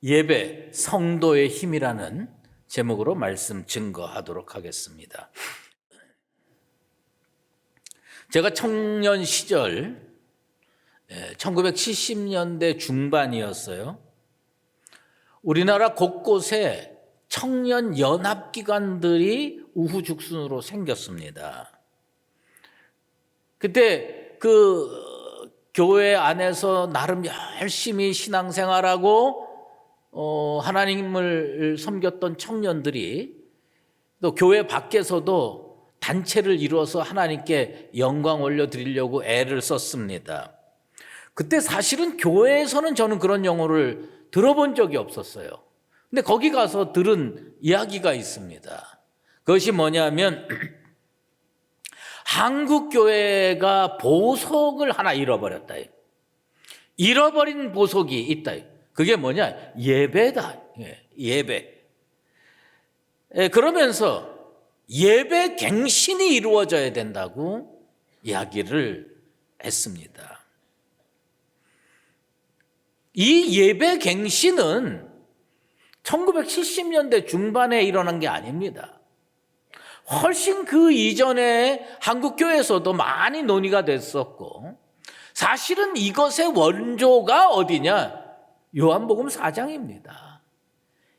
예배, 성도의 힘이라는 제목으로 말씀 증거하도록 하겠습니다. 제가 청년 시절 1970년대 중반이었어요. 우리나라 곳곳에 청년 연합기관들이 우후죽순으로 생겼습니다. 그때 교회 안에서 나름 열심히 신앙생활하고 하나님을 섬겼던 청년들이 또 교회 밖에서도 단체를 이루어서 하나님께 영광 올려드리려고 애를 썼습니다. 그때 사실은 교회에서는 저는 그런 용어를 들어본 적이 없었어요. 근데 거기 가서 들은 이야기가 있습니다. 그것이 뭐냐면 한국 교회가 보석을 하나 잃어버렸다. 잃어버린 보석이 있다. 그게 뭐냐? 예배다. 예배. 그러면서 예배 갱신이 이루어져야 된다고 이야기를 했습니다. 이 예배 갱신은 1970년대 중반에 일어난 게 아닙니다. 훨씬 그 이전에 한국교회에서도 많이 논의가 됐었고, 사실은 이것의 원조가 어디냐? 요한복음 4장입니다.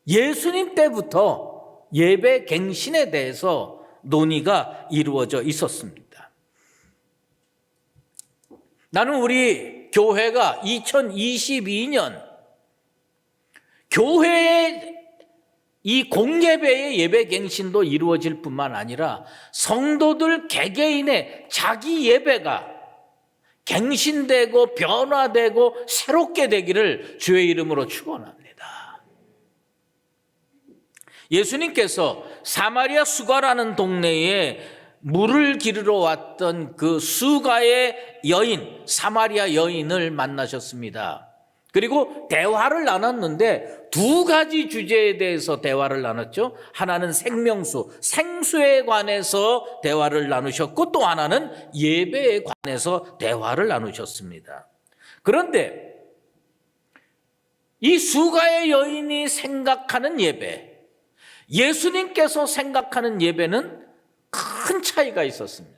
예수님 때부터 예배 갱신에 대해서 논의가 이루어져 있었습니다. 나는 우리 교회가 2022년 교회의 이 공예배의 예배 갱신도 이루어질 뿐만 아니라 성도들 개개인의 자기 예배가 갱신되고 변화되고 새롭게 되기를 주의 이름으로 축원합니다. 예수님께서 사마리아 수가라는 동네에 물을 기르러 왔던 그 수가의 여인, 사마리아 여인을 만나셨습니다. 그리고 대화를 나눴는데 두 가지 주제에 대해서 대화를 나눴죠. 하나는 생명수, 생수에 관해서 대화를 나누셨고, 또 하나는 예배에 관해서 대화를 나누셨습니다. 그런데 이 수가의 여인이 생각하는 예배, 예수님께서 생각하는 예배는 큰 차이가 있었습니다.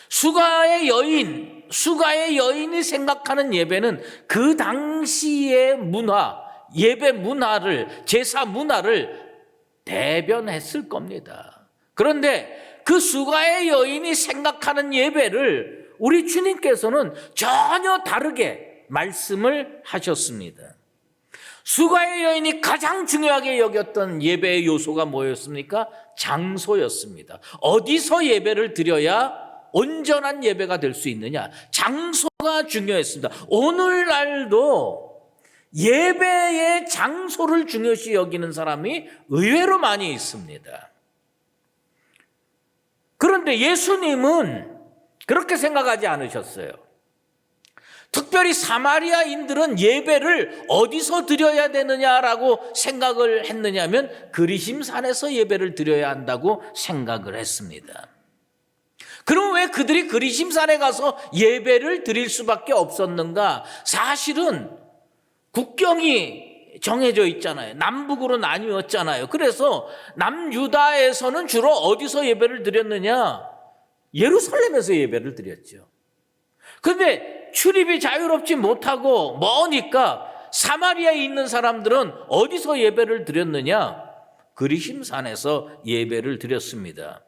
수가의 여인이 생각하는 예배는 그 당시의 문화, 예배 문화를, 제사 문화를 대변했을 겁니다. 그런데 그 수가의 여인이 생각하는 예배를 우리 주님께서는 전혀 다르게 말씀을 하셨습니다. 수가의 여인이 가장 중요하게 여겼던 예배의 요소가 뭐였습니까? 장소였습니다. 어디서 예배를 드려야 온전한 예배가 될 수 있느냐? 장소가 중요했습니다. 오늘날도 예배의 장소를 중요시 여기는 사람이 의외로 많이 있습니다. 그런데 예수님은 그렇게 생각하지 않으셨어요. 특별히 사마리아인들은 예배를 어디서 드려야 되느냐라고 생각을 했느냐면 그리심산에서 예배를 드려야 한다고 생각을 했습니다. 그럼 왜 그들이 그리심산에 가서 예배를 드릴 수밖에 없었는가? 사실은 국경이 정해져 있잖아요. 남북으로 나뉘었잖아요. 그래서 남유다에서는 주로 어디서 예배를 드렸느냐? 예루살렘에서 예배를 드렸죠. 그런데 출입이 자유롭지 못하고 머니까 사마리아에 있는 사람들은 어디서 예배를 드렸느냐? 그리심산에서 예배를 드렸습니다.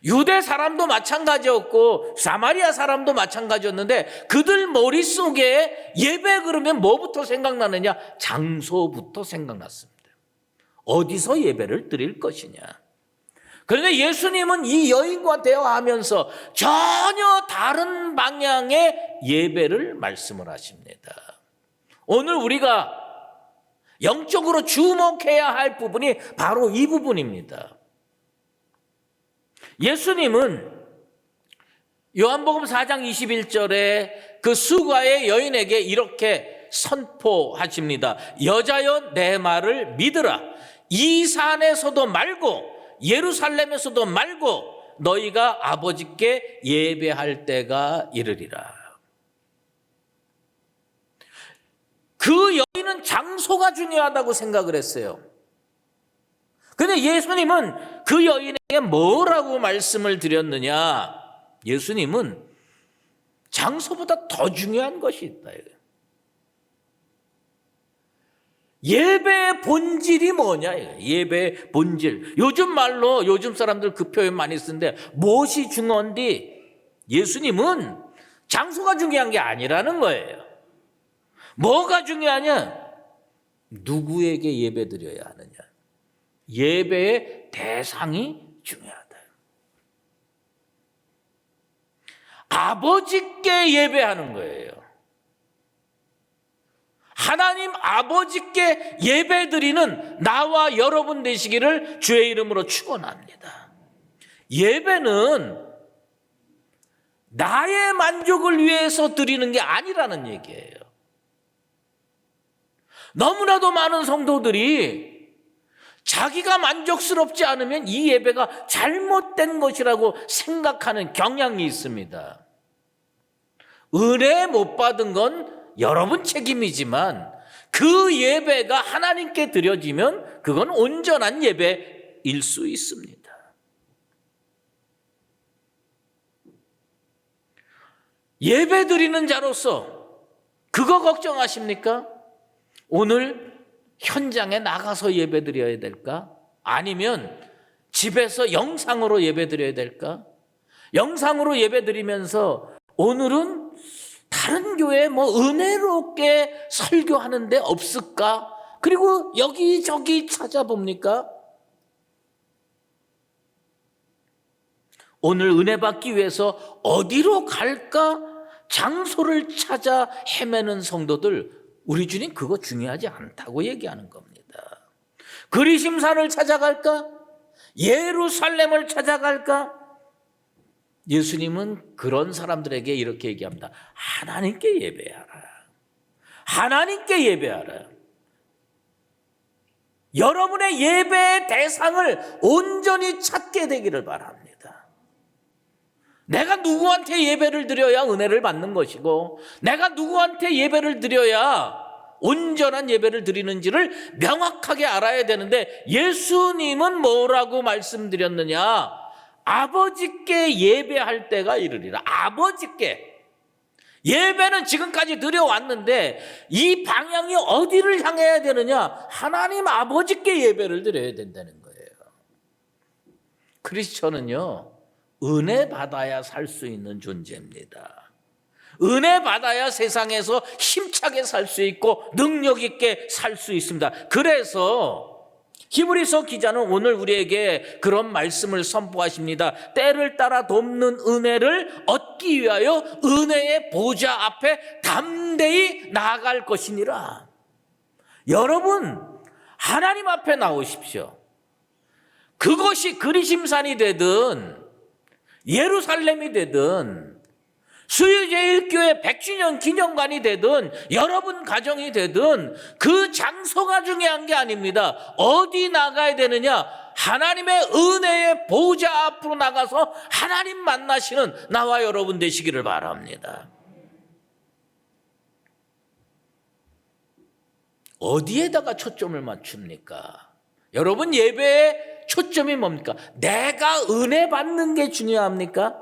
유대 사람도 마찬가지였고 사마리아 사람도 마찬가지였는데 그들 머릿속에 예배 그러면 뭐부터 생각나느냐? 장소부터 생각났습니다. 어디서 예배를 드릴 것이냐? 그런데 예수님은 이 여인과 대화하면서 전혀 다른 방향의 예배를 말씀을 하십니다. 오늘 우리가 영적으로 주목해야 할 부분이 바로 이 부분입니다. 예수님은 요한복음 4장 21절에 그 수가의 여인에게 이렇게 선포하십니다. 여자여 내 말을 믿으라. 이 산에서도 말고 예루살렘에서도 말고 너희가 아버지께 예배할 때가 이르리라. 그 여인은 장소가 중요하다고 생각을 했어요. 근데 예수님은 그 여인에게 뭐라고 말씀을 드렸느냐? 예수님은 장소보다 더 중요한 것이 있다. 예배의 본질이 뭐냐? 예배의 본질. 요즘 말로 요즘 사람들 그 표현 많이 쓰는데 무엇이 중요한디? 예수님은 장소가 중요한 게 아니라는 거예요. 뭐가 중요하냐? 누구에게 예배 드려야 하느냐? 예배의 대상이 중요하다. 아버지께 예배하는 거예요. 하나님 아버지께 예배드리는 나와 여러분 되시기를 주의 이름으로 축원합니다. 예배는 나의 만족을 위해서 드리는 게 아니라는 얘기예요. 너무나도 많은 성도들이 자기가 만족스럽지 않으면 이 예배가 잘못된 것이라고 생각하는 경향이 있습니다. 은혜 못 받은 건 여러분 책임이지만 그 예배가 하나님께 드려지면 그건 온전한 예배일 수 있습니다. 예배 드리는 자로서 그거 걱정하십니까? 오늘 현장에 나가서 예배 드려야 될까? 아니면 집에서 영상으로 예배 드려야 될까? 영상으로 예배 드리면서 오늘은 다른 교회에 은혜롭게 설교하는 데 없을까? 그리고 여기저기 찾아봅니까? 오늘 은혜 받기 위해서 어디로 갈까? 장소를 찾아 헤매는 성도들, 우리 주님 그거 중요하지 않다고 얘기하는 겁니다. 그리심산을 찾아갈까? 예루살렘을 찾아갈까? 예수님은 그런 사람들에게 이렇게 얘기합니다. 하나님께 예배하라. 하나님께 예배하라. 여러분의 예배의 대상을 온전히 찾게 되기를 바랍니다. 내가 누구한테 예배를 드려야 은혜를 받는 것이고 내가 누구한테 예배를 드려야 온전한 예배를 드리는지를 명확하게 알아야 되는데 예수님은 뭐라고 말씀드렸느냐? 아버지께 예배할 때가 이르리라. 아버지께. 예배는 지금까지 드려왔는데 이 방향이 어디를 향해야 되느냐? 하나님 아버지께 예배를 드려야 된다는 거예요. 크리스천은요, 은혜 받아야 살 수 있는 존재입니다. 은혜 받아야 세상에서 힘차게 살 수 있고 능력 있게 살 수 있습니다. 그래서 히브리서 기자는 오늘 우리에게 그런 말씀을 선포하십니다. 때를 따라 돕는 은혜를 얻기 위하여 은혜의 보좌 앞에 담대히 나아갈 것이니라. 여러분, 하나님 앞에 나오십시오. 그것이 그리심산이 되든 예루살렘이 되든 수유제일교회 100주년 기념관이 되든 여러분 가정이 되든 그 장소가 중요한 게 아닙니다. 어디 나가야 되느냐? 하나님의 은혜의 보좌 앞으로 나가서 하나님 만나시는 나와 여러분 되시기를 바랍니다. 어디에다가 초점을 맞춥니까? 여러분 예배의 초점이 뭡니까? 내가 은혜 받는 게 중요합니까?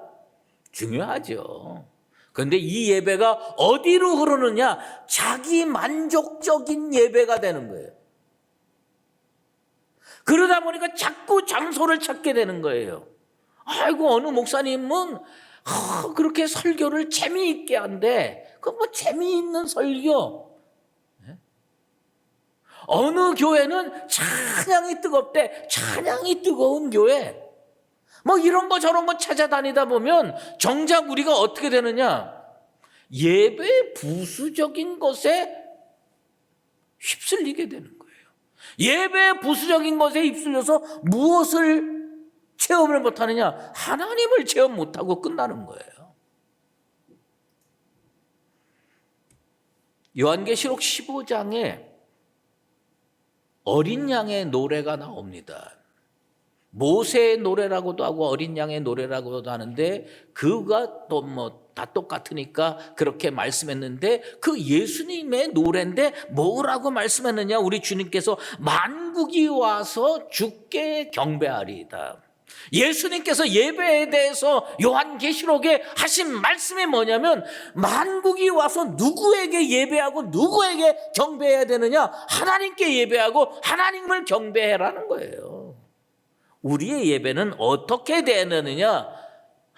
중요하죠. 그런데 이 예배가 어디로 흐르느냐? 자기 만족적인 예배가 되는 거예요. 그러다 보니까 자꾸 장소를 찾게 되는 거예요. 아이고 어느 목사님은 그렇게 설교를 재미있게 한대. 그 재미있는 설교. 어느 교회는 찬양이 뜨겁대. 찬양이 뜨거운 교회. 이런 거 저런 거 찾아다니다 보면 정작 우리가 어떻게 되느냐? 예배 부수적인 것에 휩쓸리게 되는 거예요. 예배 부수적인 것에 휩쓸려서 무엇을 체험을 못하느냐? 하나님을 체험 못하고 끝나는 거예요. 요한계시록 15장에 어린 양의 노래가 나옵니다. 모세의 노래라고도 하고 어린 양의 노래라고도 하는데 그가 또 뭐 다 똑같으니까 그렇게 말씀했는데 그 예수님의 노래인데 뭐라고 말씀했느냐? 우리 주님께서 만국이 와서 주께 경배하리이다. 예수님께서 예배에 대해서 요한계시록에 하신 말씀이 뭐냐면 만국이 와서 누구에게 예배하고 누구에게 경배해야 되느냐? 하나님께 예배하고 하나님을 경배해라는 거예요. 우리의 예배는 어떻게 되느냐?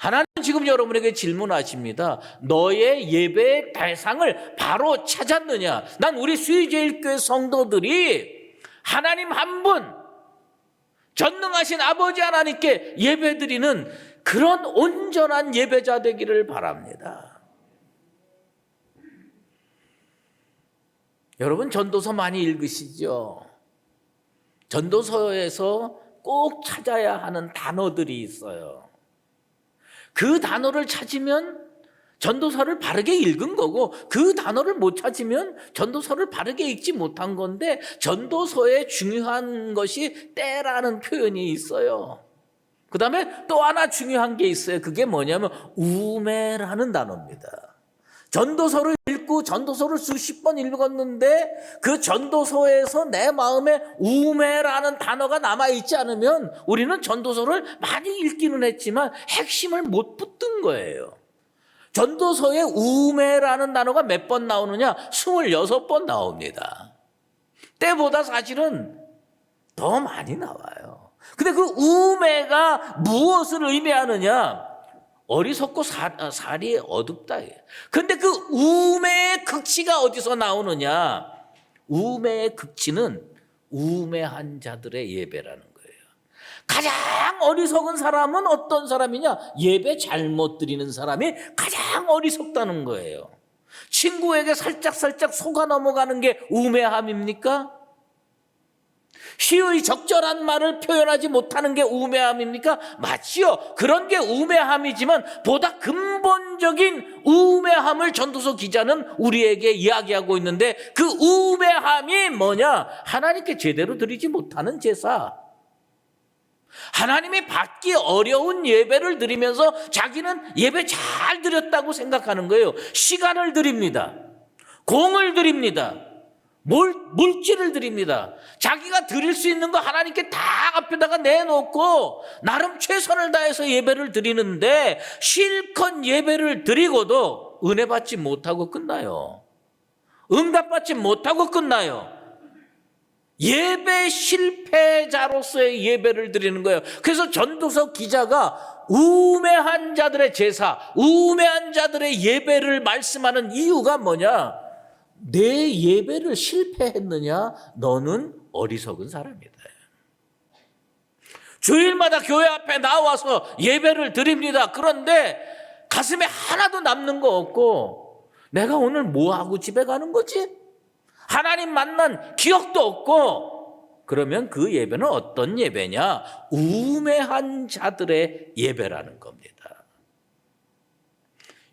하나님 지금 여러분에게 질문하십니다. 너의 예배의 대상을 바로 찾았느냐? 난 우리 수의제일교회 성도들이 하나님 한 분, 전능하신 아버지 하나님께 예배드리는 그런 온전한 예배자 되기를 바랍니다. 여러분 전도서 많이 읽으시죠? 전도서에서 꼭 찾아야 하는 단어들이 있어요. 그 단어를 찾으면 전도서를 바르게 읽은 거고 그 단어를 못 찾으면 전도서를 바르게 읽지 못한 건데 전도서에 중요한 것이 때라는 표현이 있어요. 그 다음에 또 하나 중요한 게 있어요. 그게 뭐냐면 우매라는 단어입니다. 전도서를 읽고 전도서를 수십 번 읽었는데 그 전도서에서 내 마음에 우매라는 단어가 남아있지 않으면 우리는 전도서를 많이 읽기는 했지만 핵심을 못 붙든 거예요. 전도서에 우매라는 단어가 몇 번 나오느냐? 26번 나옵니다. 때보다 사실은 더 많이 나와요. 근데 그 우매가 무엇을 의미하느냐? 어리석고 살이 어둡다. 근데 그 우매의 극치가 어디서 나오느냐? 우매의 극치는 우매한 자들의 예배라는 거예요. 가장 어리석은 사람은 어떤 사람이냐? 예배 잘못 드리는 사람이 가장 어리석다는 거예요. 친구에게 살짝 속아 넘어가는 게 우매함입니까? 시의 적절한 말을 표현하지 못하는 게 우매함입니까? 맞지요. 그런 게 우매함이지만 보다 근본적인 우매함을 전도서 기자는 우리에게 이야기하고 있는데 그 우매함이 뭐냐? 하나님께 제대로 드리지 못하는 제사. 하나님이 받기 어려운 예배를 드리면서 자기는 예배 잘 드렸다고 생각하는 거예요. 시간을 드립니다. 공을 드립니다. 물질을 드립니다. 자기가 드릴 수 있는 거 하나님께 다 앞에다가 내놓고 나름 최선을 다해서 예배를 드리는데 실컷 예배를 드리고도 은혜 받지 못하고 끝나요. 응답받지 못하고 끝나요. 예배 실패자로서의 예배를 드리는 거예요. 그래서 전도서 기자가 우매한 자들의 제사, 우매한 자들의 예배를 말씀하는 이유가 뭐냐? 내 예배를 실패했느냐? 너는 어리석은 사람이다. 주일마다 교회 앞에 나와서 예배를 드립니다. 그런데 가슴에 하나도 남는 거 없고 내가 오늘 뭐하고 집에 가는 거지? 하나님 만난 기억도 없고 그러면 그 예배는 어떤 예배냐? 우매한 자들의 예배라는 겁니다.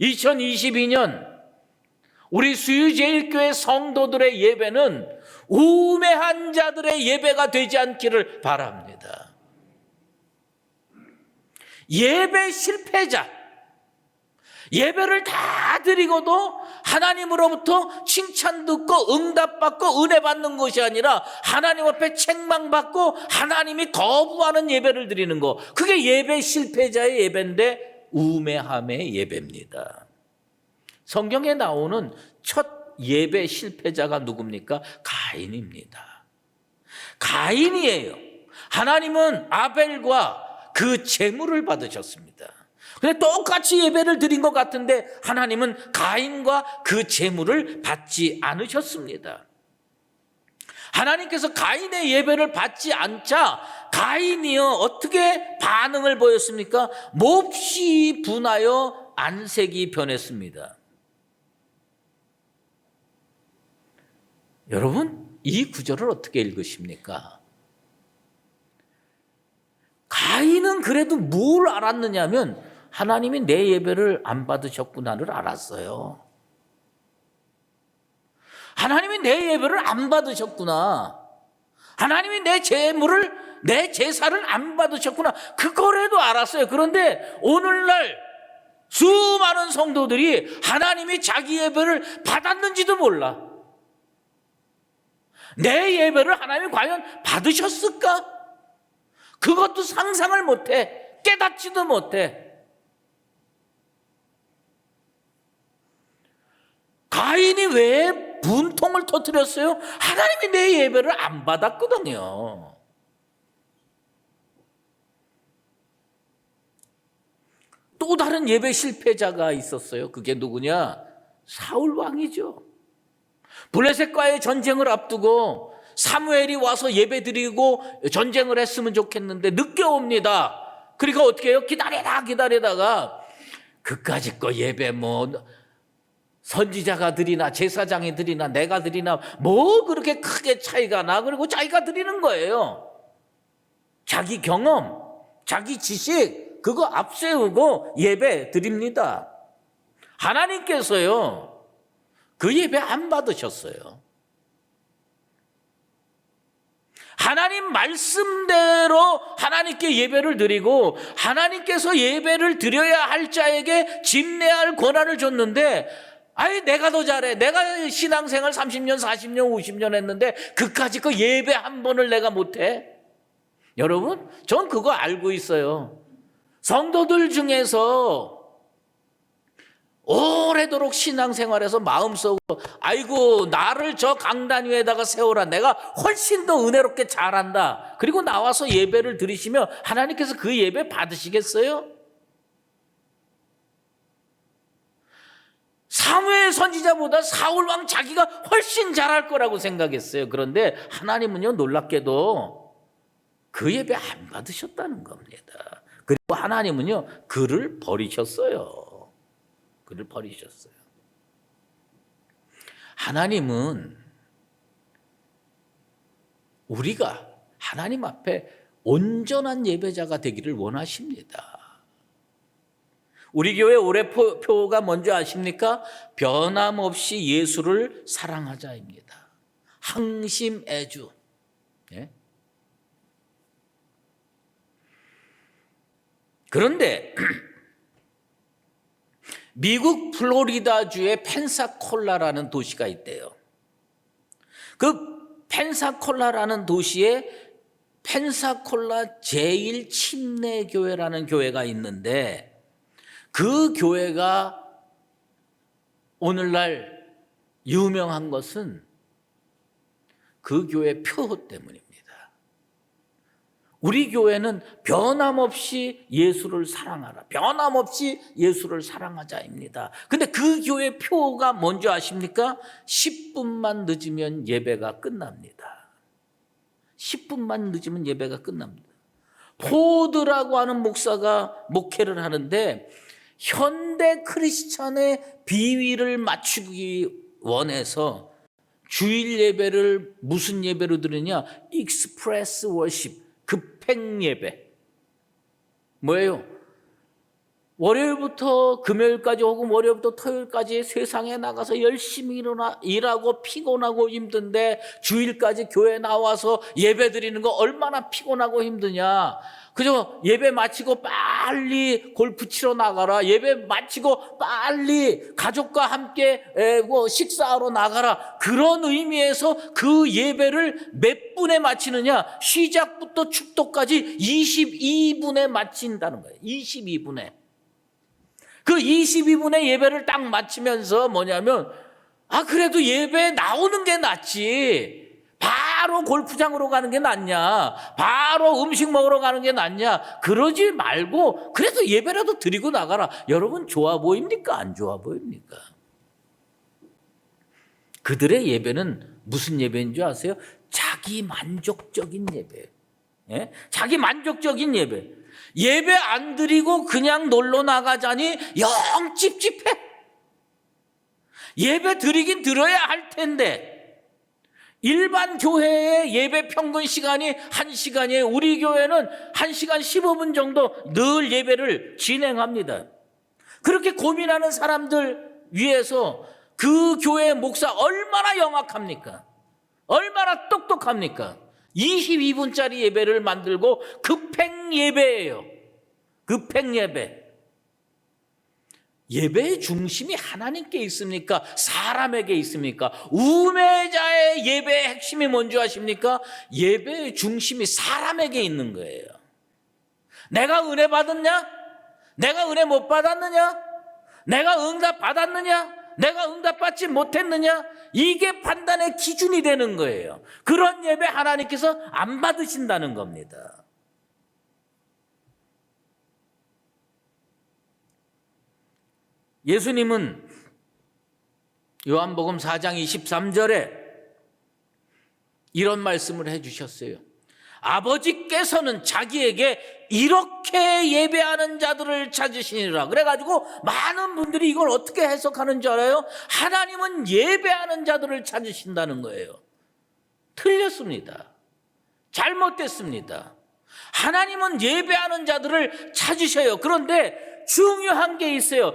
2022년 우리 수유제일교회 성도들의 예배는 우매한 자들의 예배가 되지 않기를 바랍니다. 예배 실패자, 예배를 다 드리고도 하나님으로부터 칭찬 듣고 응답받고 은혜 받는 것이 아니라 하나님 앞에 책망받고 하나님이 거부하는 예배를 드리는 것, 그게 예배 실패자의 예배인데 우매함의 예배입니다. 성경에 나오는 첫 예배 실패자가 누굽니까? 가인입니다. 가인이에요. 하나님은 아벨과 그 제물을 받으셨습니다. 근데 똑같이 예배를 드린 것 같은데 하나님은 가인과 그 제물을 받지 않으셨습니다. 하나님께서 가인의 예배를 받지 않자 가인이요 어떻게 반응을 보였습니까? 몹시 분하여 안색이 변했습니다. 여러분, 이 구절을 어떻게 읽으십니까? 가인은 그래도 뭘 알았느냐면 하나님이 내 예배를 안 받으셨구나를 알았어요. 하나님이 내 예배를 안 받으셨구나. 하나님이 내 제물을 내 제사를 안 받으셨구나. 그거라도 알았어요. 그런데 오늘날 수많은 성도들이 하나님이 자기 예배를 받았는지도 몰라. 내 예배를 하나님이 과연 받으셨을까? 그것도 상상을 못해. 깨닫지도 못해. 가인이 왜 분통을 터뜨렸어요? 하나님이 내 예배를 안 받았거든요. 또 다른 예배 실패자가 있었어요. 그게 누구냐? 사울 왕이죠. 블레셋과의 전쟁을 앞두고 사무엘이 와서 예배 드리고 전쟁을 했으면 좋겠는데 늦게 옵니다. 그러니까 어떻게 해요? 기다리다가 그까짓 거 예배 선지자가 드리나 제사장이 드리나 내가 드리나 뭐 그렇게 크게 차이가 나. 그리고 자기가 드리는 거예요. 자기 경험, 자기 지식 그거 앞세우고 예배 드립니다. 하나님께서요 그 예배 안 받으셨어요. 하나님 말씀대로 하나님께 예배를 드리고 하나님께서 예배를 드려야 할 자에게 집례할 권한을 줬는데 내가 더 잘해. 내가 신앙생활 30년, 40년, 50년 했는데 그까짓 거 예배 한 번을 내가 못해? 여러분, 전 그거 알고 있어요. 성도들 중에서 오래도록 신앙생활에서 마음속으로 아이고 나를 저 강단 위에다가 세워라. 내가 훨씬 더 은혜롭게 잘한다. 그리고 나와서 예배를 드리시면 하나님께서 그 예배 받으시겠어요? 사무엘 선지자보다 사울 왕 자기가 훨씬 잘할 거라고 생각했어요. 그런데 하나님은요 놀랍게도 그 예배 안 받으셨다는 겁니다. 그리고 하나님은요 그를 버리셨어요. 그를 버리셨어요. 하나님은 우리가 하나님 앞에 온전한 예배자가 되기를 원하십니다. 우리 교회 올해 표가 뭔지 아십니까? 변함없이 예수를 사랑하자입니다. 항심애주. 예? 그런데 미국 플로리다주의 펜사콜라라는 도시가 있대요. 그 펜사콜라라는 도시에 펜사콜라 제1침례교회라는 교회가 있는데 그 교회가 오늘날 유명한 것은 그 교회 표 때문입니다. 우리 교회는 변함없이 예수를 사랑하라. 변함없이 예수를 사랑하자입니다. 근데 그 교회 표가 뭔지 아십니까? 10분만 늦으면 예배가 끝납니다. 10분만 늦으면 예배가 끝납니다. 포드라고 하는 목사가 목회를 하는데 현대 크리스찬의 비위를 맞추기 원해서 주일 예배를 무슨 예배로 드리냐? 익스프레스 워십, 급행 예배. 뭐예요? 월요일부터 금요일까지 혹은 월요일부터 토요일까지 세상에 나가서 열심히 일하고 피곤하고 힘든데 주일까지 교회 나와서 예배 드리는 거 얼마나 피곤하고 힘드냐. 그죠? 예배 마치고 빨리 골프 치러 나가라. 예배 마치고 빨리 가족과 함께 식사하러 나가라. 그런 의미에서 그 예배를 몇 분에 마치느냐? 시작부터 축도까지 22분에 마친다는 거예요. 22분에. 그 22분의 예배를 딱 마치면서 뭐냐면 그래도 예배에 나오는 게 낫지. 바로 골프장으로 가는 게 낫냐? 바로 음식 먹으러 가는 게 낫냐? 그러지 말고 그래도 예배라도 드리고 나가라. 여러분 좋아 보입니까? 안 좋아 보입니까? 그들의 예배는 무슨 예배인 줄 아세요? 자기 만족적인 예배. 예? 자기 만족적인 예배. 예배 안 드리고 그냥 놀러 나가자니 영 찝찝해. 예배 드리긴 드려야 할 텐데 일반 교회의 예배 평균 시간이 1시간이에요. 우리 교회는 1시간 15분 정도 늘 예배를 진행합니다. 그렇게 고민하는 사람들 위해서 그 교회 목사 얼마나 영악합니까? 얼마나 똑똑합니까? 22분짜리 예배를 만들고 급행 예배예요. 급행 예배. 예배의 중심이 하나님께 있습니까? 사람에게 있습니까? 우매자의 예배의 핵심이 뭔지 아십니까? 예배의 중심이 사람에게 있는 거예요. 내가 은혜 받았냐? 내가 은혜 못 받았느냐? 내가 응답 받았느냐? 내가 응답 받지 못했느냐? 이게 판단의 기준이 되는 거예요. 그런 예배 하나님께서 안 받으신다는 겁니다. 예수님은 요한복음 4장 23절에 이런 말씀을 해주셨어요. 아버지께서는 자기에게 이렇게 예배하는 자들을 찾으시니라. 그래가지고 많은 분들이 이걸 어떻게 해석하는 줄 알아요? 하나님은 예배하는 자들을 찾으신다는 거예요. 틀렸습니다. 잘못됐습니다. 하나님은 예배하는 자들을 찾으셔요. 그런데 중요한 게 있어요.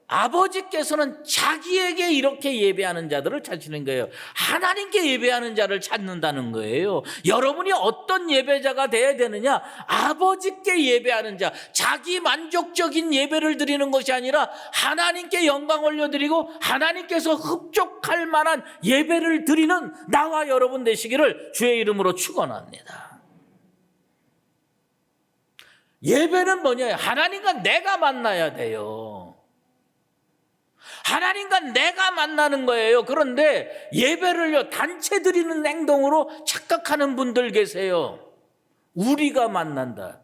아버지께서는 자기에게 이렇게 예배하는 자들을 찾으시는 거예요. 하나님께 예배하는 자를 찾는다는 거예요. 여러분이 어떤 예배자가 되어야 되느냐? 아버지께 예배하는 자, 자기 만족적인 예배를 드리는 것이 아니라 하나님께 영광 올려드리고 하나님께서 흡족할 만한 예배를 드리는 나와 여러분 되시기를 주의 이름으로 축원합니다. 예배는 뭐냐? 하나님과 내가 만나야 돼요. 하나님과 내가 만나는 거예요. 그런데 예배를요, 단체 드리는 행동으로 착각하는 분들 계세요. 우리가 만난다.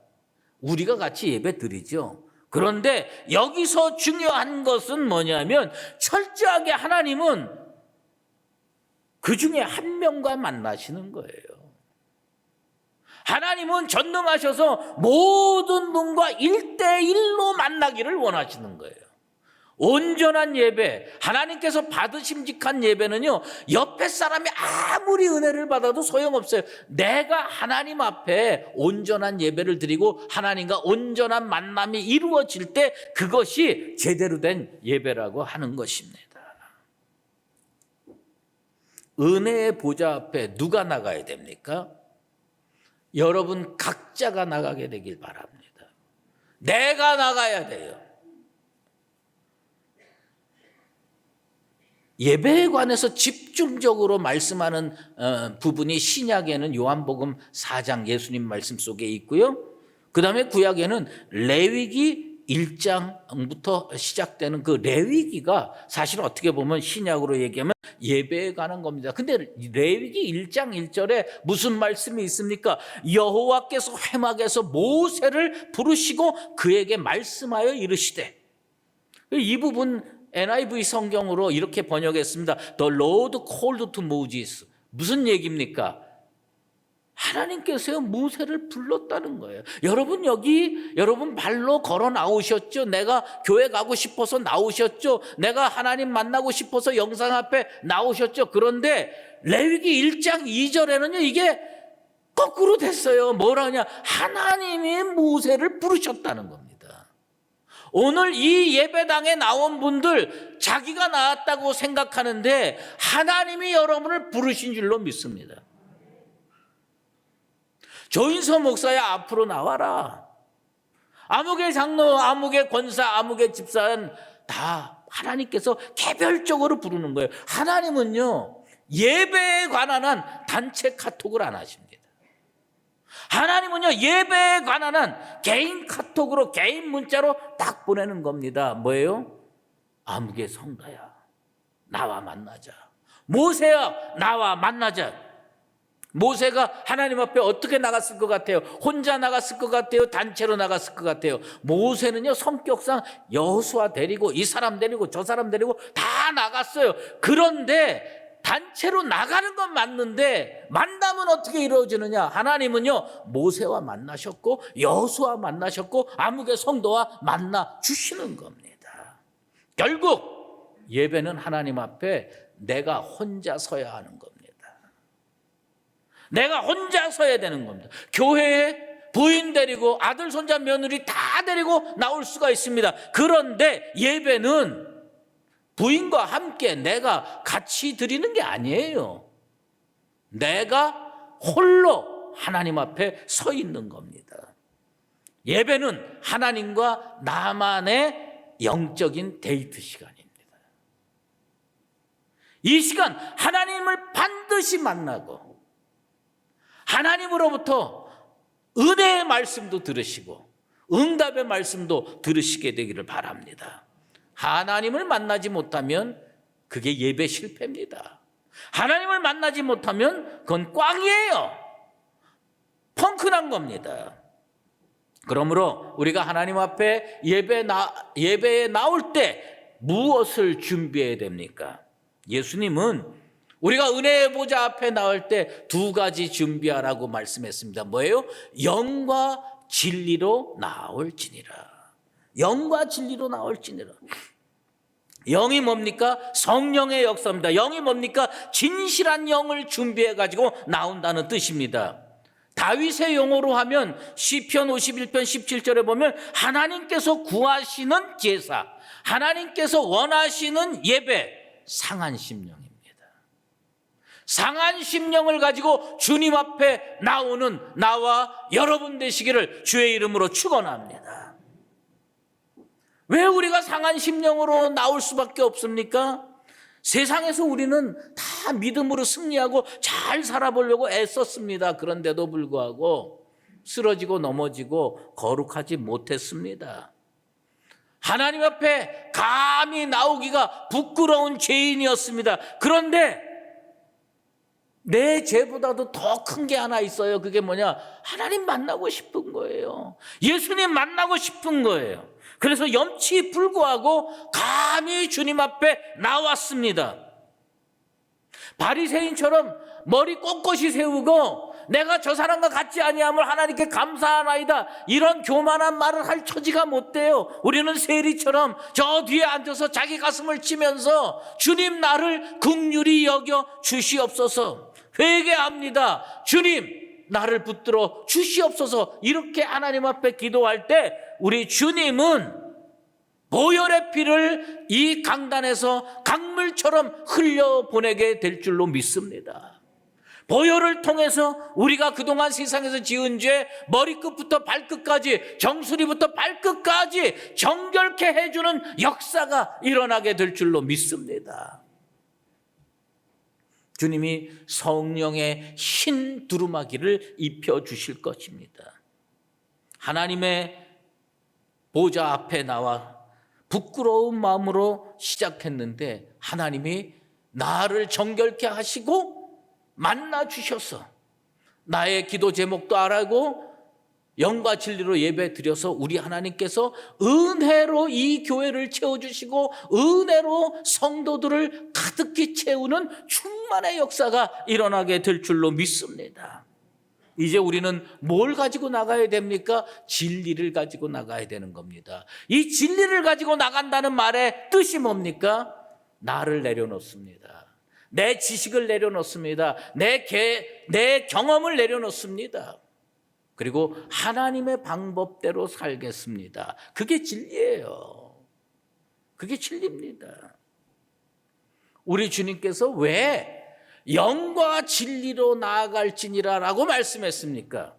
우리가 같이 예배 드리죠. 그런데 여기서 중요한 것은 뭐냐면 철저하게 하나님은 그 중에 한 명과 만나시는 거예요. 하나님은 전능하셔서 모든 분과 1대1로 만나기를 원하시는 거예요. 온전한 예배, 하나님께서 받으심직한 예배는요, 옆에 사람이 아무리 은혜를 받아도 소용없어요. 내가 하나님 앞에 온전한 예배를 드리고 하나님과 온전한 만남이 이루어질 때 그것이 제대로 된 예배라고 하는 것입니다. 은혜의 보좌 앞에 누가 나가야 됩니까? 여러분 각자가 나가게 되길 바랍니다. 내가 나가야 돼요. 예배에 관해서 집중적으로 말씀하는 부분이 신약에는 요한복음 4장 예수님 말씀 속에 있고요. 그 다음에 구약에는 레위기 1장부터 시작되는 그 레위기가 사실 어떻게 보면 신약으로 얘기하면 예배에 관한 겁니다. 근데 레위기 1장 1절에 무슨 말씀이 있습니까? 여호와께서 회막에서 모세를 부르시고 그에게 말씀하여 이르시되, 이 부분 NIV 성경으로 이렇게 번역했습니다. The Lord called to Moses. 무슨 얘기입니까? 하나님께서요, 모세를 불렀다는 거예요. 여러분 여러분 발로 걸어 나오셨죠? 내가 교회 가고 싶어서 나오셨죠? 내가 하나님 만나고 싶어서 영상 앞에 나오셨죠? 그런데 레위기 1장 2절에는요, 이게 거꾸로 됐어요. 뭐라 하냐? 하나님이 모세를 부르셨다는 겁니다. 오늘 이 예배당에 나온 분들 자기가 나왔다고 생각하는데 하나님이 여러분을 부르신 줄로 믿습니다. 조인서 목사야, 앞으로 나와라. 아무개 장로, 아무개 권사, 아무개 집사는 다 하나님께서 개별적으로 부르는 거예요. 하나님은요, 예배에 관한 한 단체 카톡을 안 하십니다. 하나님은요, 예배에 관한 한 개인 카톡으로, 개인 문자로 딱 보내는 겁니다. 뭐예요? 아무개 성도야, 나와 만나자. 모세야, 나와 만나자. 모세가 하나님 앞에 어떻게 나갔을 것 같아요? 혼자 나갔을 것 같아요? 단체로 나갔을 것 같아요? 모세는요, 성격상 여호수아 데리고 이 사람 데리고 저 사람 데리고 다 나갔어요. 그런데 단체로 나가는 건 맞는데 만남은 어떻게 이루어지느냐? 하나님은요, 모세와 만나셨고 여호수아 만나셨고 아무개 성도와 만나 주시는 겁니다. 결국 예배는 하나님 앞에 내가 혼자 서야 하는 겁니다. 내가 혼자 서야 되는 겁니다. 교회에 부인 데리고 아들, 손자, 며느리 다 데리고 나올 수가 있습니다. 그런데 예배는 부인과 함께 내가 같이 드리는 게 아니에요. 내가 홀로 하나님 앞에 서 있는 겁니다. 예배는 하나님과 나만의 영적인 데이트 시간입니다. 이 시간 하나님을 반드시 만나고 하나님으로부터 은혜의 말씀도 들으시고 응답의 말씀도 들으시게 되기를 바랍니다. 하나님을 만나지 못하면 그게 예배 실패입니다. 하나님을 만나지 못하면 그건 꽝이에요. 펑크난 겁니다. 그러므로 우리가 하나님 앞에 예배에 나올 때 무엇을 준비해야 됩니까? 예수님은 우리가 은혜의 보좌 앞에 나올 때 두 가지 준비하라고 말씀했습니다. 뭐예요? 영과 진리로 나올지니라. 영과 진리로 나올지니라. 영이 뭡니까? 성령의 역사입니다. 영이 뭡니까? 진실한 영을 준비해 가지고 나온다는 뜻입니다. 다윗의 용어로 하면 시편 51편 17절에 보면 하나님께서 구하시는 제사, 하나님께서 원하시는 예배, 상한 심령입니다. 상한 심령을 가지고 주님 앞에 나오는 나와 여러분 되시기를 주의 이름으로 축원합니다. 왜 우리가 상한 심령으로 나올 수밖에 없습니까? 세상에서 우리는 다 믿음으로 승리하고 잘 살아보려고 애썼습니다. 그런데도 불구하고 쓰러지고 넘어지고 거룩하지 못했습니다. 하나님 앞에 감히 나오기가 부끄러운 죄인이었습니다. 그런데 내 죄보다도 더 큰 게 하나 있어요. 그게 뭐냐? 하나님 만나고 싶은 거예요. 예수님 만나고 싶은 거예요. 그래서 염치 불구하고 감히 주님 앞에 나왔습니다. 바리새인처럼 머리 꼿꼿이 세우고 내가 저 사람과 같지 아니함을 하나님께 감사하나이다, 이런 교만한 말을 할 처지가 못 돼요. 우리는 세리처럼 저 뒤에 앉아서 자기 가슴을 치면서 주님 나를 긍휼히 여겨 주시옵소서, 회개합니다, 주님 나를 붙들어 주시옵소서, 이렇게 하나님 앞에 기도할 때 우리 주님은 보혈의 피를 이 강단에서 강물처럼 흘려보내게 될 줄로 믿습니다. 보혈을 통해서 우리가 그동안 세상에서 지은 죄 머리끝부터 발끝까지, 정수리부터 발끝까지 정결케 해주는 역사가 일어나게 될 줄로 믿습니다. 주님이 성령의 흰 두루마기를 입혀주실 것입니다. 하나님의 보좌 앞에 나와 부끄러운 마음으로 시작했는데 하나님이 나를 정결케 하시고 만나 주셔서 나의 기도 제목도 알고 영과 진리로 예배 드려서 우리 하나님께서 은혜로 이 교회를 채워주시고 은혜로 성도들을 가득히 채우는 충만의 역사가 일어나게 될 줄로 믿습니다. 이제 우리는 뭘 가지고 나가야 됩니까? 진리를 가지고 나가야 되는 겁니다. 이 진리를 가지고 나간다는 말의 뜻이 뭡니까? 나를 내려놓습니다. 내 지식을 내려놓습니다. 내 경험을 내려놓습니다. 그리고 하나님의 방법대로 살겠습니다. 그게 진리예요. 그게 진리입니다. 우리 주님께서 왜 영과 진리로 나아갈지니라라고 말씀했습니까?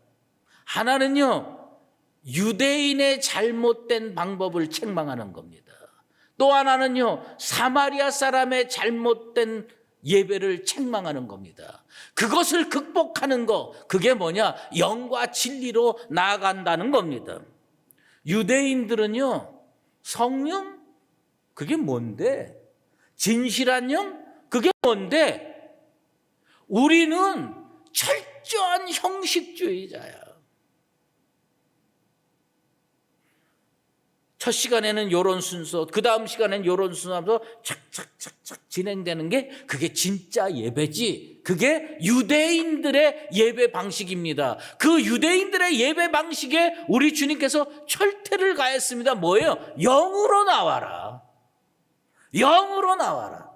하나는요, 유대인의 잘못된 방법을 책망하는 겁니다. 또 하나는요, 사마리아 사람의 잘못된 예배를 책망하는 겁니다. 그것을 극복하는 거, 그게 뭐냐? 영과 진리로 나아간다는 겁니다. 유대인들은요, 성령? 그게 뭔데? 진실한 영? 그게 뭔데? 우리는 철저한 형식주의자야. 첫 시간에는 요런 순서, 그 다음 시간에는 요런 순서하면서 착착착착 진행되는 게 그게 진짜 예배지. 그게 유대인들의 예배 방식입니다. 그 유대인들의 예배 방식에 우리 주님께서 철퇴를 가했습니다. 뭐예요? 영으로 나와라. 영으로 나와라.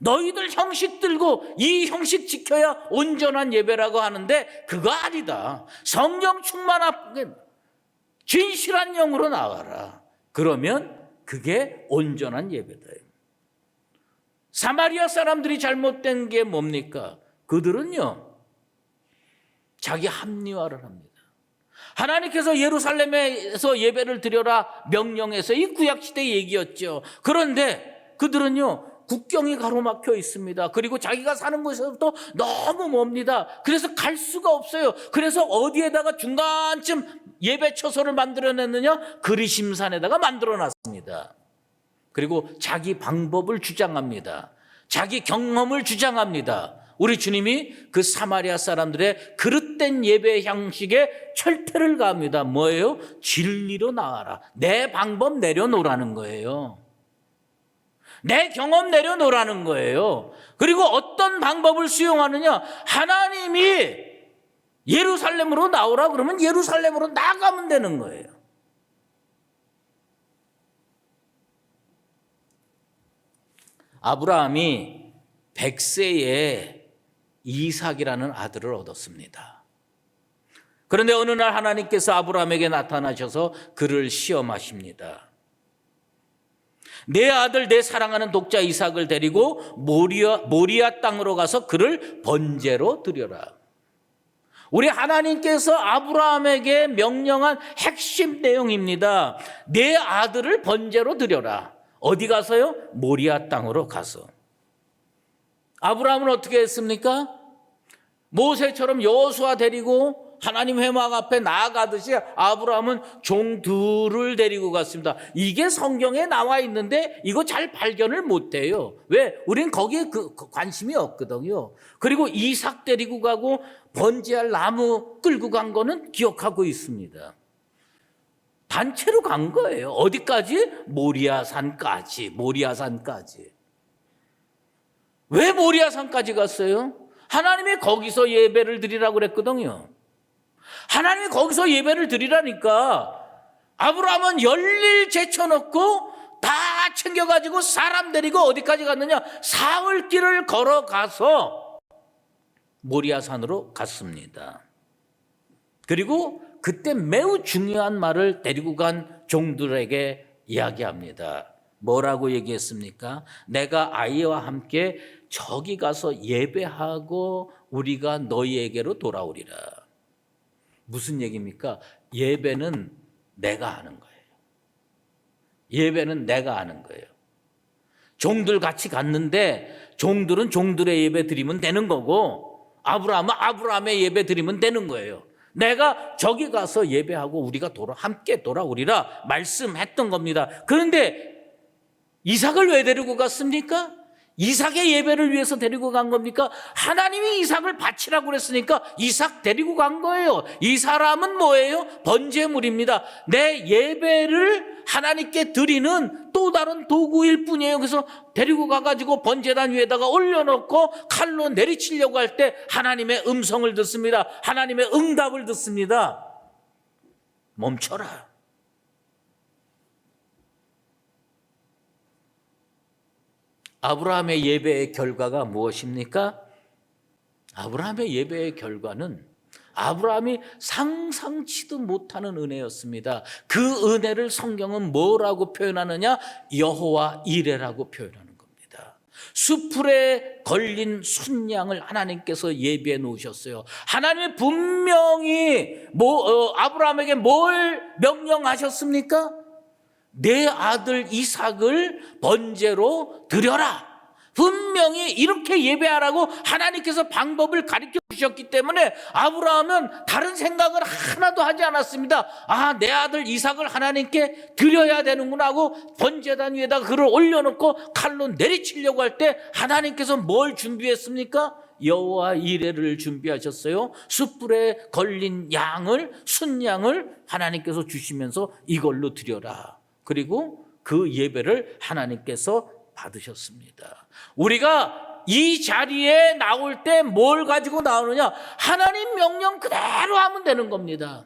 너희들 형식 들고 이 형식 지켜야 온전한 예배라고 하는데 그거 아니다. 성령 충만하게 진실한 영으로 나와라. 그러면 그게 온전한 예배다. 사마리아 사람들이 잘못된 게 뭡니까? 그들은요, 자기 합리화를 합니다. 하나님께서 예루살렘에서 예배를 드려라 명령해서 이 구약시대 얘기였죠. 그런데 그들은요, 국경이 가로막혀 있습니다. 그리고 자기가 사는 곳에서부터 너무 멉니다. 그래서 갈 수가 없어요. 그래서 어디에다가 중간쯤 예배처소를 만들어냈느냐? 그리심산에다가 만들어놨습니다. 그리고 자기 방법을 주장합니다. 자기 경험을 주장합니다. 우리 주님이 그 사마리아 사람들의 그릇된 예배 형식에 철퇴를 가합니다. 뭐예요? 진리로 나와라. 내 방법 내려놓으라는 거예요. 내 경험 내려놓으라는 거예요. 그리고 어떤 방법을 수용하느냐? 하나님이 예루살렘으로 나오라 그러면 예루살렘으로 나가면 되는 거예요. 아브라함이 100세에 이삭이라는 아들을 얻었습니다. 그런데 어느 날 하나님께서 아브라함에게 나타나셔서 그를 시험하십니다. 내 아들, 내 사랑하는 독자 이삭을 데리고 모리아 땅으로 가서 그를 번제로 드려라. 우리 하나님께서 아브라함에게 명령한 핵심 내용입니다. 내 아들을 번제로 드려라. 어디 가서요? 모리아 땅으로 가서. 아브라함은 어떻게 했습니까? 모세처럼 여호수아 데리고 하나님 회막 앞에 나아가듯이 아브라함은 종 둘을 데리고 갔습니다. 이게 성경에 나와 있는데 이거 잘 발견을 못해요. 왜? 우린 거기에 관심이 없거든요. 그리고 이삭 데리고 가고 번제할 나무 끌고 간 거는 기억하고 있습니다. 단체로 간 거예요. 어디까지? 모리아산까지. 왜 모리아산까지 갔어요? 하나님이 거기서 예배를 드리라고 그랬거든요. 하나님이 거기서 예배를 드리라니까 아브라함은 열일 제쳐놓고 다 챙겨가지고 사람 데리고 어디까지 갔느냐? 사흘길을 걸어가서 모리아산으로 갔습니다. 그리고 그때 매우 중요한 말을 데리고 간 종들에게 이야기합니다. 뭐라고 얘기했습니까? 내가 아이와 함께 저기 가서 예배하고 우리가 너희에게로 돌아오리라. 무슨 얘기입니까? 예배는 내가 하는 거예요. 예배는 내가 하는 거예요. 종들 같이 갔는데 종들은 종들의 예배 드리면 되는 거고 아브라함은 아브라함의 예배 드리면 되는 거예요. 내가 저기 가서 예배하고 우리가 함께 돌아오리라 말씀했던 겁니다. 그런데 이삭을 왜 데리고 갔습니까? 이삭의 예배를 위해서 데리고 간 겁니까? 하나님이 이삭을 바치라고 그랬으니까 이삭 데리고 간 거예요. 이 사람은 뭐예요? 번제물입니다. 내 예배를 하나님께 드리는 또 다른 도구일 뿐이에요. 그래서 데리고 가가지고 번제단 위에다가 올려놓고 칼로 내리치려고 할 때 하나님의 음성을 듣습니다. 하나님의 응답을 듣습니다. 멈춰라. 아브라함의 예배의 결과가 무엇입니까? 아브라함의 예배의 결과는 아브라함이 상상치도 못하는 은혜였습니다. 그 은혜를 성경은 뭐라고 표현하느냐? 여호와 이레라고 표현하는 겁니다. 수풀에 걸린 순양을 하나님께서 예비해 놓으셨어요. 하나님이 분명히 아브라함에게 뭘 명령하셨습니까? 내 아들 이삭을 번제로 드려라. 분명히 이렇게 예배하라고 하나님께서 방법을 가르쳐 주셨기 때문에 아브라함은 다른 생각을 하나도 하지 않았습니다. 내 아들 이삭을 하나님께 드려야 되는구나 하고 번제단 위에다가 그를 올려놓고 칼로 내리치려고 할 때 하나님께서 뭘 준비했습니까? 여호와 이레를 준비하셨어요. 숯불에 걸린 순양을 하나님께서 주시면서 이걸로 드려라. 그리고 그 예배를 하나님께서 받으셨습니다. 우리가 이 자리에 나올 때 뭘 가지고 나오느냐? 하나님 명령 그대로 하면 되는 겁니다.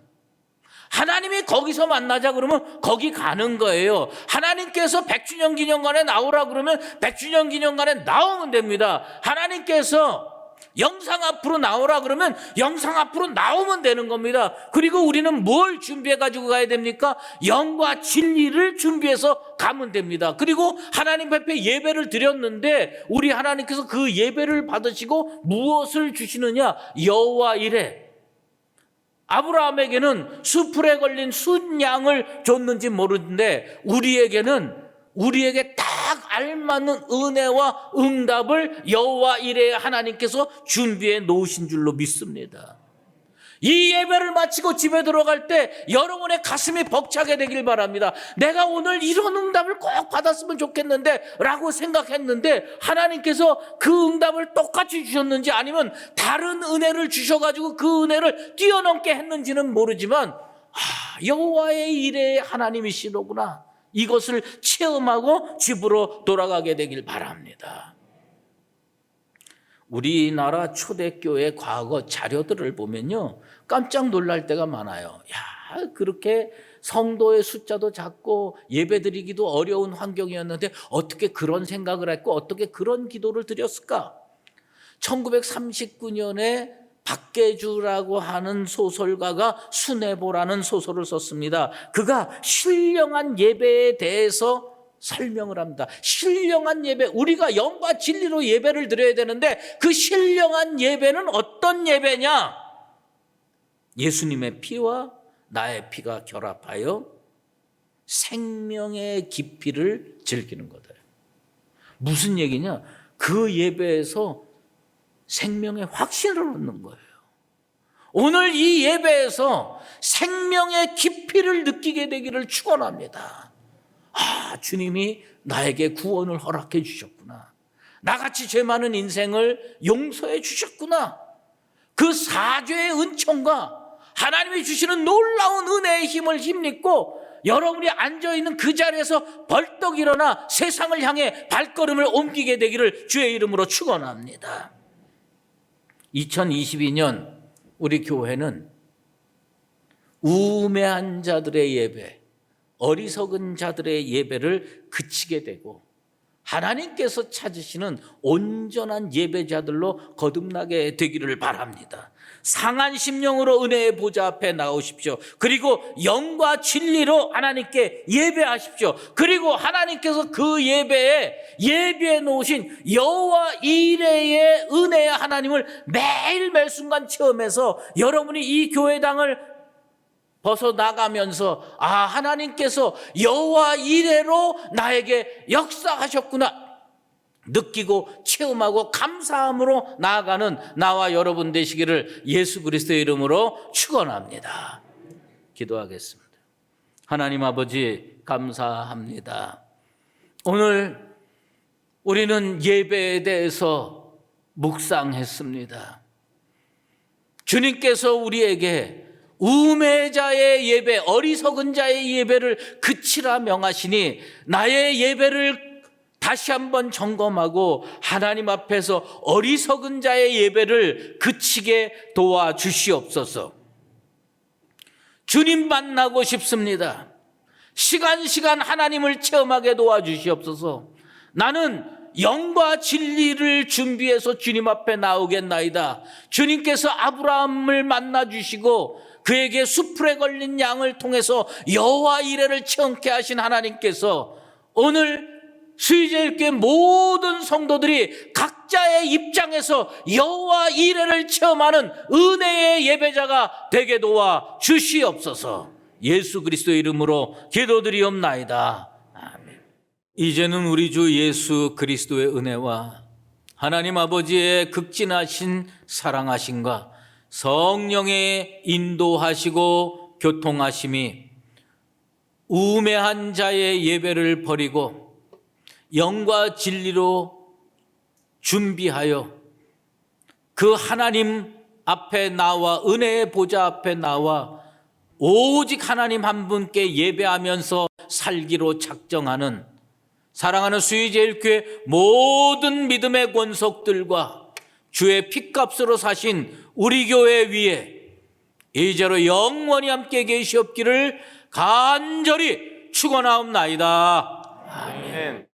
하나님이 거기서 만나자 그러면 거기 가는 거예요. 하나님께서 100주년 기념관에 나오라 그러면 100주년 기념관에 나오면 됩니다. 하나님께서 영상 앞으로 나오라 그러면 영상 앞으로 나오면 되는 겁니다. 그리고 우리는 뭘 준비해 가지고 가야 됩니까? 영과 진리를 준비해서 가면 됩니다. 그리고 하나님 앞에 예배를 드렸는데 우리 하나님께서 그 예배를 받으시고 무엇을 주시느냐? 여호와 이레, 아브라함에게는 수풀에 걸린 순양을 줬는지 모르는데 우리에게 딱 알맞는 은혜와 응답을 여호와 이레의 하나님께서 준비해 놓으신 줄로 믿습니다. 이 예배를 마치고 집에 들어갈 때 여러분의 가슴이 벅차게 되길 바랍니다. 내가 오늘 이런 응답을 꼭 받았으면 좋겠는데 라고 생각했는데 하나님께서 그 응답을 똑같이 주셨는지 아니면 다른 은혜를 주셔가지고 그 은혜를 뛰어넘게 했는지는 모르지만 여호와의 이레의 하나님이시로구나, 이것을 체험하고 집으로 돌아가게 되길 바랍니다. 우리나라 초대교회 과거 자료들을 보면요, 깜짝 놀랄 때가 많아요. 야, 그렇게 성도의 숫자도 작고 예배드리기도 어려운 환경이었는데 어떻게 그런 생각을 했고 어떻게 그런 기도를 드렸을까? 1939년에 박계주라고 하는 소설가가 수뇌보라는 소설을 썼습니다. 그가 신령한 예배에 대해서 설명을 합니다. 신령한 예배, 우리가 영과 진리로 예배를 드려야 되는데 그 신령한 예배는 어떤 예배냐? 예수님의 피와 나의 피가 결합하여 생명의 깊이를 즐기는 거다. 무슨 얘기냐? 그 예배에서 생명의 확신을 얻는 거예요. 오늘 이 예배에서 생명의 깊이를 느끼게 되기를 축원합니다. 주님이 나에게 구원을 허락해 주셨구나. 나같이 죄 많은 인생을 용서해 주셨구나. 그 사죄의 은총과 하나님이 주시는 놀라운 은혜의 힘을 힘입고 여러분이 앉아있는 그 자리에서 벌떡 일어나 세상을 향해 발걸음을 옮기게 되기를 주의 이름으로 축원합니다. 2022년 우리 교회는 우매한 자들의 예배, 어리석은 자들의 예배를 그치게 되고 하나님께서 찾으시는 온전한 예배자들로 거듭나게 되기를 바랍니다. 상한 심령으로 은혜의 보좌 앞에 나오십시오. 그리고 영과 진리로 하나님께 예배하십시오. 그리고 하나님께서 그 예배에 놓으신 여호와 이레의 은혜의 하나님을 매일 매 순간 체험해서 여러분이 이 교회당을 벗어나가면서 하나님께서 여호와 이레로 나에게 역사하셨구나 느끼고 체험하고 감사함으로 나아가는 나와 여러분 되시기를 예수 그리스도의 이름으로 축원합니다. 기도하겠습니다. 하나님 아버지, 감사합니다. 오늘 우리는 예배에 대해서 묵상했습니다. 주님께서 우리에게 우매자의 예배, 어리석은 자의 예배를 그치라 명하시니 나의 예배를 다시 한번 점검하고 하나님 앞에서 어리석은 자의 예배를 그치게 도와주시옵소서. 주님 만나고 싶습니다. 시간 하나님을 체험하게 도와주시옵소서. 나는 영과 진리를 준비해서 주님 앞에 나오겠나이다. 주님께서 아브라함을 만나 주시고 그에게 수풀에 걸린 양을 통해서 여호와 이레를 체험케 하신 하나님께서 오늘 수의제일교회 모든 성도들이 각자의 입장에서 여호와 이레를 체험하는 은혜의 예배자가 되게 도와 주시옵소서. 예수 그리스도의 이름으로 기도드리옵나이다. 아멘. 이제는 우리 주 예수 그리스도의 은혜와 하나님 아버지의 극진하신 사랑하심과 성령의 인도하시고 교통하심이 우매한 자의 예배를 버리고 영과 진리로 준비하여 그 하나님 앞에 나와 은혜의 보좌 앞에 나와 오직 하나님 한 분께 예배하면서 살기로 작정하는 사랑하는 수의제일교회 모든 믿음의 권속들과 주의 피값으로 사신 우리 교회 위에 이제로 영원히 함께 계시옵기를 간절히 축원하옵나이다. 아멘.